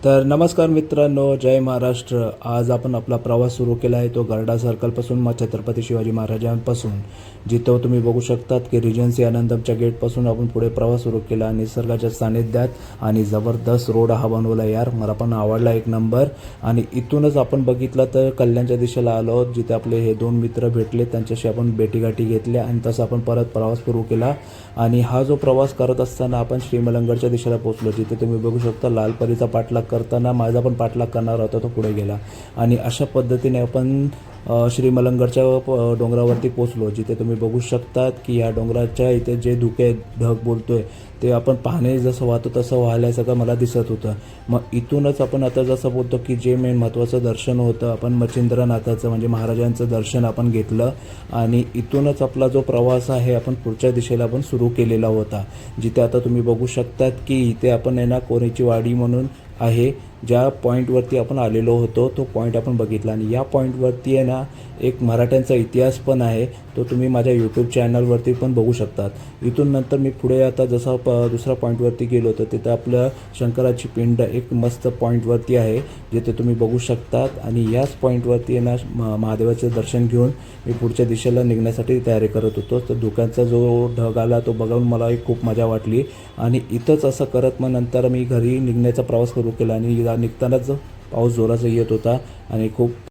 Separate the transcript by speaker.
Speaker 1: तर नमस्कार मित्रांनो, जय महाराष्ट्र। आज आपण आपला प्रवास सुरू केला आहे तो गरडा सर्कलपासून मग छत्रपती शिवाजी महाराजांपासून, जिथं तुम्ही बघू शकतात की रिजन्सी आनंदमच्या गेटपासून आपण पुढे प्रवास सुरू केला। निसर्गाच्या सानिध्यात आणि जबरदस्त रोड हा बनवला यार, मला पण आवडला एक नंबर। आणि इथूनच आपण बघितलं तर कल्याणच्या दिशेला आलो आहोत, जिथे आपले हे दोन मित्र भेटले, त्यांच्याशी आपण भेटीगाठी घेतल्या आणि तसं आपण परत प्रवास सुरू केला। आणि हा जो प्रवास करत असताना आपण श्रीमलंगडच्या दिशेला पोहोचलो, जिथे तुम्ही बघू शकता लालपरीचा पाठलाग करताना माझा पण पाठलाग करणार होता तो पुढे गेला। आणि अशा पद्धतीने आपण श्रीमलंगडच्या डोंगरावरती पोहोचलो, जिथे तुम्ही बघू शकतात की या डोंगराच्या इथे जे धुके ढग बोलतोय ते आपण पाहणे जसं वाहतो तसं व्हायला मला दिसत होतं। मग इथूनच आपण आता जसं बोलतो की जे मेन महत्त्वाचं दर्शन होतं, आपण मच्छिंद्रनाथाचं म्हणजे महाराजांचं दर्शन आपण घेतलं। आणि इथूनच आपला जो प्रवास आहे आपण पुढच्या दिशेला आपण सुरू केलेला होता, जिथे आता तुम्ही बघू शकतात की इथे आपण आहे ना कोरेची वाडी म्हणून आहे, ज्या पॉईंटवरती आपण आलेलो होतो तो पॉईंट आपण बघितला। आणि या पॉईंटवरती आहे ना एक मराठ्यांचा इतिहास पण आहे, तो तुम्ही माझ्या यूट्यूब चॅनलवरती पण बघू शकतात। इथून नंतर मी पुढे आता जसं दुसऱ्या पॉईंटवरती गेलो तर तिथं आपलं शंकराची पिंड एक मस्त पॉईंटवरती आहे, जिथे तुम्ही बघू शकतात। आणि याच पॉईंटवरती आहे ना महादेवाचं दर्शन घेऊन मी पुढच्या दिशेला निघण्यासाठी तयारी करत होतो। तर धुक्यांचा जो ढग आला तो बघून मला खूप मजा वाटली। आणि इथंच असं करत मग नंतर मी घरी निघण्याचा प्रवास सुरू केला। आणि निघतानाच पाऊस जोराचा येत होता आणि खूप